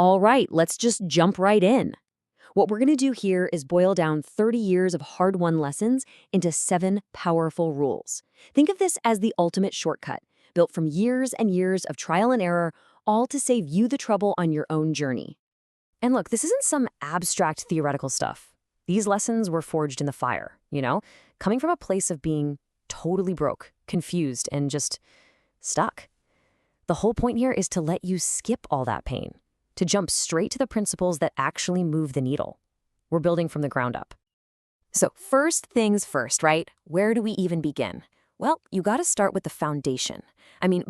All right, let's just jump right in. What we're going to do here is boil down 30 years of hard-won lessons into 7 powerful rules. Think of this as the ultimate shortcut, built from years and years of trial and error, all to save you the trouble on your own journey. And look, this isn't some abstract theoretical stuff. These lessons were forged in the fire, coming from a place of being totally broke, confused, and just stuck. The whole point here is to let you skip all that pain, to jump straight to the principles that actually move the needle. We're building from the ground up. So first things first, right? Where do we even begin? Well, you got to start with the foundation.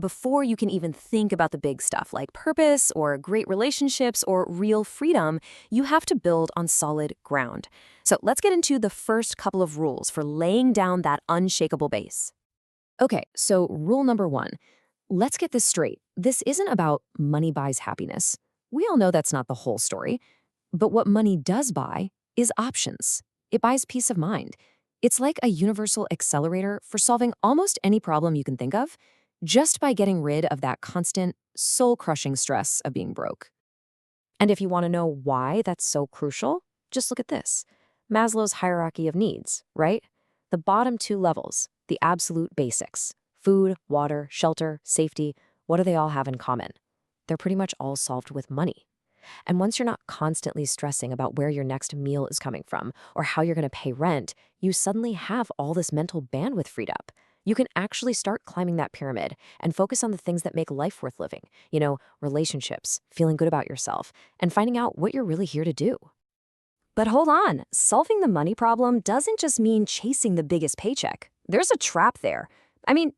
Before you can even think about the big stuff like purpose or great relationships or real freedom, you have to build on solid ground. So let's get into the first couple of rules for laying down that unshakable base. Okay, so rule number 1. Let's get this straight. This isn't about money buys happiness. We all know that's not the whole story. But what money does buy is options. It buys peace of mind. It's like a universal accelerator for solving almost any problem you can think of, just by getting rid of that constant, soul-crushing stress of being broke. And if you want to know why that's so crucial, just look at this. Maslow's hierarchy of needs, right? The bottom 2 levels, the absolute basics. Food, water, shelter, safety, what do they all have in common? They're pretty much all solved with money. And once you're not constantly stressing about where your next meal is coming from or how you're going to pay rent, you suddenly have all this mental bandwidth freed up. You can actually start climbing that pyramid and focus on the things that make life worth living. Relationships, feeling good about yourself, and finding out what you're really here to do. But hold on, solving the money problem doesn't just mean chasing the biggest paycheck. There's a trap there.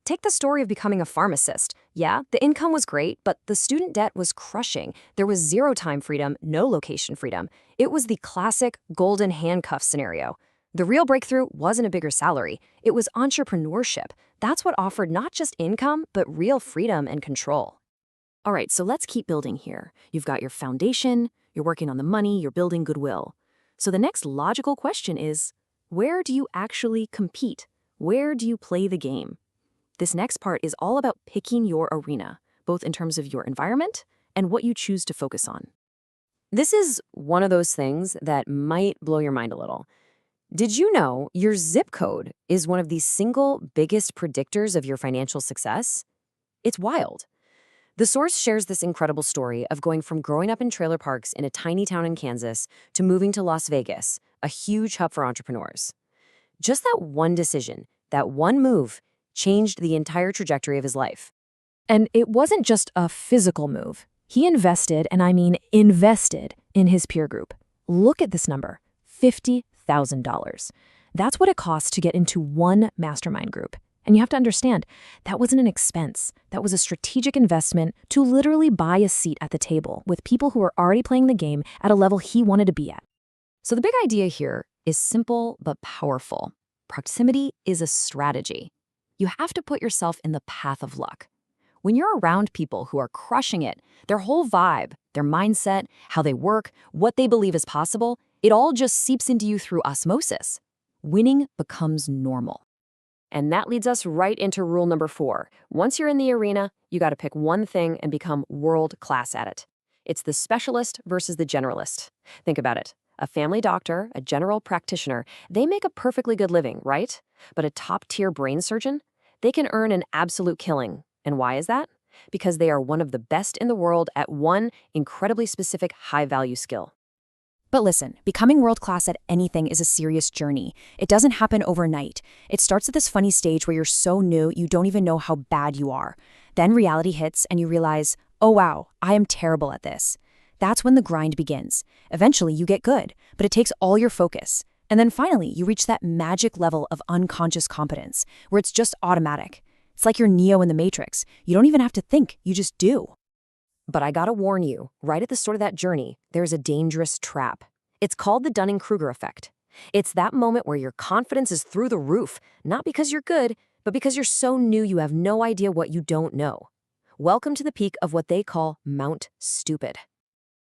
Take the story of becoming a pharmacist. Yeah, the income was great, but the student debt was crushing. There was 0 time freedom, no location freedom. It was the classic golden handcuff scenario. The real breakthrough wasn't a bigger salary. It was entrepreneurship. That's what offered not just income, but real freedom and control. All right, so let's keep building here. You've got your foundation, you're working on the money, you're building goodwill. So the next logical question is, where do you actually compete? Where do you play the game? This next part is all about picking your arena, both in terms of your environment and what you choose to focus on. This is one of those things that might blow your mind a little. Did you know your zip code is one of the single biggest predictors of your financial success? It's wild. The source shares this incredible story of going from growing up in trailer parks in a tiny town in Kansas to moving to Las Vegas, a huge hub for entrepreneurs. Just that one decision, that one move, changed the entire trajectory of his life. And it wasn't just a physical move. He invested, and I mean invested, in his peer group. Look at this number, $50,000. That's what it costs to get into one mastermind group. And you have to understand, that wasn't an expense. That was a strategic investment to literally buy a seat at the table with people who are already playing the game at a level he wanted to be at. So the big idea here is simple but powerful. Proximity is a strategy. You have to put yourself in the path of luck. When you're around people who are crushing it, their whole vibe, their mindset, how they work, what they believe is possible, it all just seeps into you through osmosis. Winning becomes normal. And that leads us right into rule number 4. Once you're in the arena, you got to pick one thing and become world-class at it. It's the specialist versus the generalist. Think about it. A family doctor, a general practitioner, they make a perfectly good living, right? But a top-tier brain surgeon? They can earn an absolute killing. And why is that? Because they are one of the best in the world at one incredibly specific high-value skill. But listen, becoming world-class at anything is a serious journey. It doesn't happen overnight. It starts at this funny stage where you're so new you don't even know how bad you are. Then reality hits and you realize, oh wow, I am terrible at this. That's when the grind begins. Eventually you get good, but it takes all your focus. And then finally, you reach that magic level of unconscious competence, where it's just automatic. It's like you're Neo in the Matrix. You don't even have to think, you just do. But I gotta warn you, right at the start of that journey, there's a dangerous trap. It's called the Dunning-Kruger effect. It's that moment where your confidence is through the roof, not because you're good, but because you're so new you have no idea what you don't know. Welcome to the peak of what they call Mount Stupid.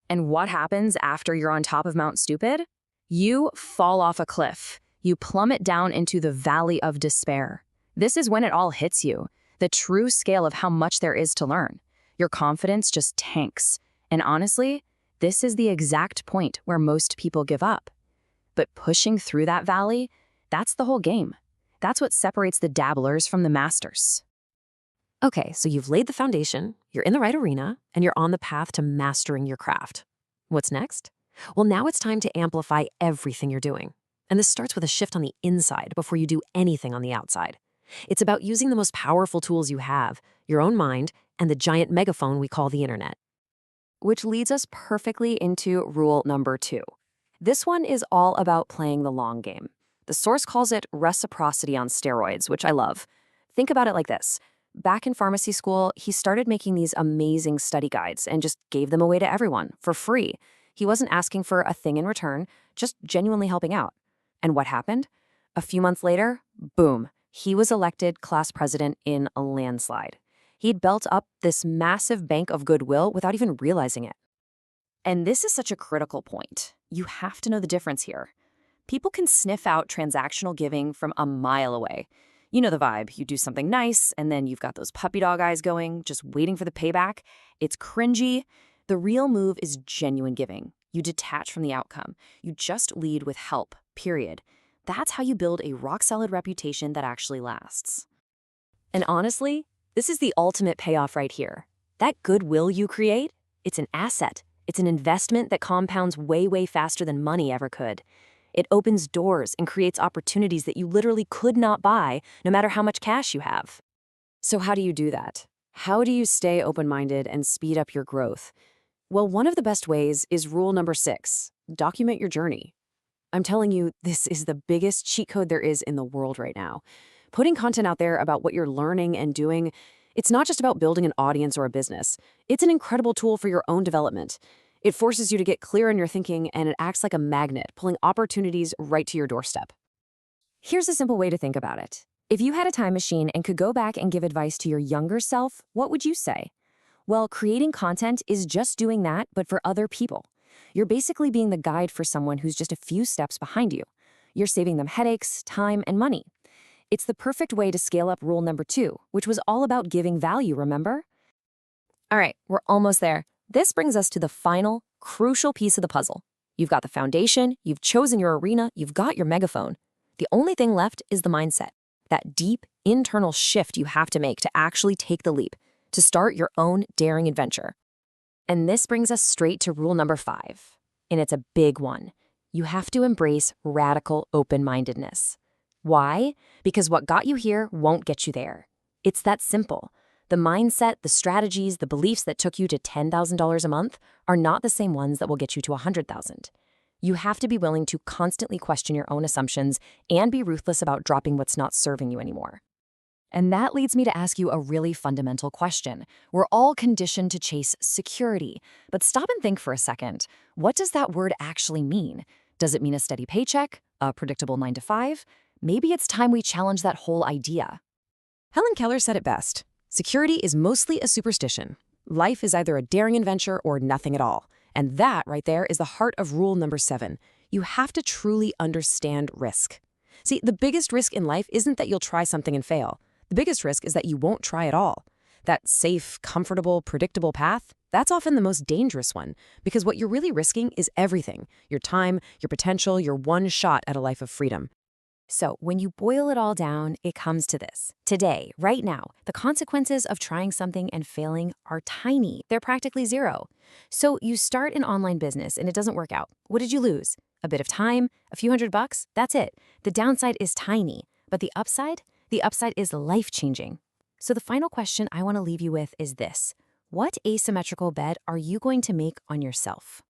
And what happens after you're on top of Mount Stupid? You fall off a cliff. You plummet down into the valley of despair. This is when it all hits you, the true scale of how much there is to learn. Your confidence just tanks. And honestly, This is the exact point where most people give up. But pushing through that valley, that's the whole game. That's what separates the dabblers from the masters. Okay, so you've laid the foundation, you're in the right arena, and you're on the path to mastering your craft. What's next? Well, now it's time to amplify everything you're doing. And this starts with a shift on the inside before you do anything on the outside. It's about using the most powerful tools you have, your own mind, and the giant megaphone we call the internet. Which leads us perfectly into rule number 2. This one is all about playing the long game. The source calls it reciprocity on steroids, which I love. Think about it like this. Back in pharmacy school, he started making these amazing study guides and just gave them away to everyone for free. He wasn't asking for a thing in return, just genuinely helping out. And what happened? A few months later, boom, he was elected class president in a landslide. He'd built up this massive bank of goodwill without even realizing it. And this is such a critical point. You have to know the difference here. People can sniff out transactional giving from a mile away. You know the vibe. You do something nice, and then you've got those puppy dog eyes going, just waiting for the payback. It's cringy. The real move is genuine giving. You detach from the outcome. You just lead with help, period. That's how you build a rock-solid reputation that actually lasts. And honestly, this is the ultimate payoff right here. That goodwill you create, it's an asset. It's an investment that compounds way, way faster than money ever could. It opens doors and creates opportunities that you literally could not buy, no matter how much cash you have. So how do you do that? How do you stay open-minded and speed up your growth? Well, one of the best ways is rule number 6, document your journey. I'm telling you, this is the biggest cheat code there is in the world right now. Putting content out there about what you're learning and doing, it's not just about building an audience or a business. It's an incredible tool for your own development. It forces you to get clear in your thinking, and it acts like a magnet, pulling opportunities right to your doorstep. Here's a simple way to think about it. If you had a time machine and could go back and give advice to your younger self, what would you say? Well, creating content is just doing that, but for other people. You're basically being the guide for someone who's just a few steps behind you. You're saving them headaches, time, and money. It's the perfect way to scale up rule number 2, which was all about giving value, remember? All right, we're almost there. This brings us to the final, crucial piece of the puzzle. You've got the foundation, you've chosen your arena, you've got your megaphone. The only thing left is the mindset, that deep, internal shift you have to make to actually take the leap, to start your own daring adventure. And this brings us straight to rule number 5, and it's a big one. You have to embrace radical open-mindedness. Why? Because what got you here won't get you there. It's that simple. The mindset, the strategies, the beliefs that took you to $10,000 a month are not the same ones that will get you to $100,000. You have to be willing to constantly question your own assumptions and be ruthless about dropping what's not serving you anymore. And that leads me to ask you a really fundamental question. We're all conditioned to chase security, but stop and think for a second. What does that word actually mean? Does it mean a steady paycheck, a predictable 9 to 5? Maybe it's time we challenge that whole idea. Helen Keller said it best. Security is mostly a superstition. Life is either a daring adventure or nothing at all. And that right there is the heart of rule number 7. You have to truly understand risk. See, the biggest risk in life isn't that you'll try something and fail. The biggest risk is that you won't try at all. That safe, comfortable, predictable path, that's often the most dangerous one, because what you're really risking is everything: your time, your potential, your one shot at a life of freedom. So when you boil it all down, it comes to this. Today, right now, the consequences of trying something and failing are tiny. They're practically zero. So you start an online business and it doesn't work out. What did you lose? A bit of time, a few $100? That's it. The downside is tiny, but the upside is life-changing. So the final question I want to leave you with is this: what asymmetrical bet are you going to make on yourself?